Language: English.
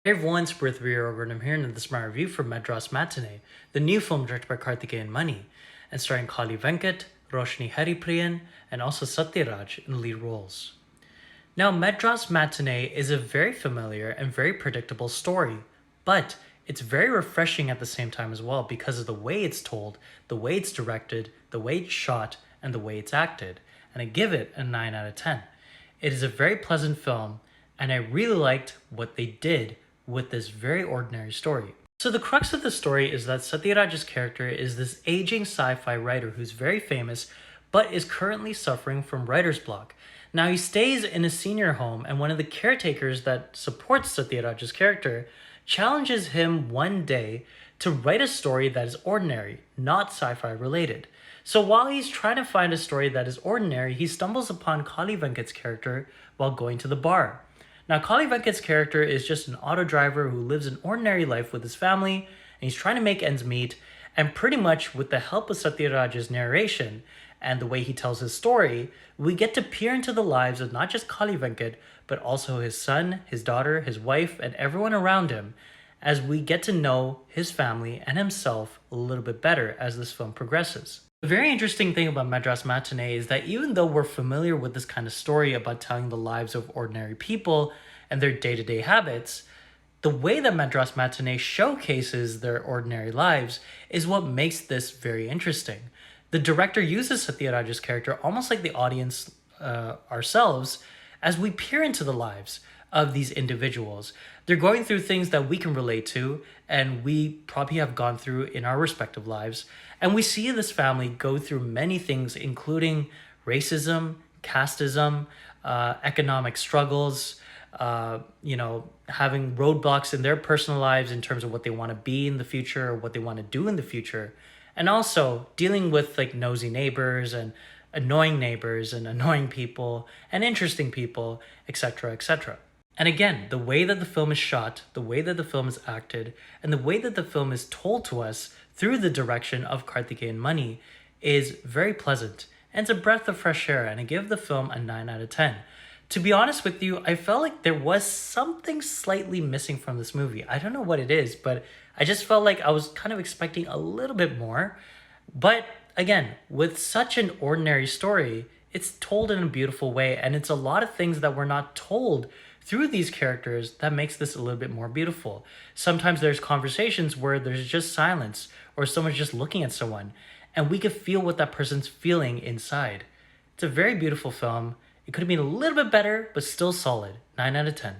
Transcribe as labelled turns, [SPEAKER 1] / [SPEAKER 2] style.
[SPEAKER 1] Hey everyone, it's Birth Reorg, and I'm here in this my review for Madras Matinee, the new film directed by Karthikeyan Mani, and starring Kali Venkat, Roshni Haripriyan, and also Satyaraj in the lead roles. Now, Madras Matinee is a very familiar and very predictable story, but it's very refreshing at the same time as well because of the way it's told, the way it's directed, the way it's shot, and the way it's acted, and I give it a 9 out of 10. It is a very pleasant film, and I really liked what they did with this very ordinary story. So the crux of the story is that Satyaraj's character is this aging sci-fi writer who's very famous, but is currently suffering from writer's block. Now he stays in a senior home, and one of the caretakers that supports Satyaraj's character challenges him one day to write a story that is ordinary, not sci-fi related. So while he's trying to find a story that is ordinary, he stumbles upon Kali Venkat's character while going to the bar. Now, Kali Venkat's character is just an auto driver who lives an ordinary life with his family, and he's trying to make ends meet, and pretty much with the help of Satyaraj's narration and the way he tells his story, we get to peer into the lives of not just Kali Venkat, but also his son, his daughter, his wife, and everyone around him, as we get to know his family and himself a little bit better as this film progresses. The very interesting thing about Madras Matinee is that even though we're familiar with this kind of story about telling the lives of ordinary people and their day-to-day habits, the way that Madras Matinee showcases their ordinary lives is what makes this very interesting. The director uses Satyaraj's character almost like the audience ourselves as we peer into the lives of these individuals. They're going through things that we can relate to and we probably have gone through in our respective lives. And we see this family go through many things, including racism, casteism, economic struggles, having roadblocks in their personal lives in terms of what they want to be in the future or what they want to do in the future. And also dealing with like nosy neighbors and annoying people and interesting people, etc., etc. And again, the way that the film is shot, the way that the film is acted, and the way that the film is told to us through the direction of Karthikeyan Mani is very pleasant. And it's a breath of fresh air, and I give the film a 9 out of 10. To be honest with you, I felt like there was something slightly missing from this movie. I don't know what it is, but I just felt like I was kind of expecting a little bit more. But again, with such an ordinary story, it's told in a beautiful way, and it's a lot of things that were not told through these characters that makes this a little bit more beautiful. Sometimes there's conversations where there's just silence or someone's just looking at someone, and we could feel what that person's feeling inside. It's a very beautiful film. It could have been a little bit better, but still solid. 9 out of 10.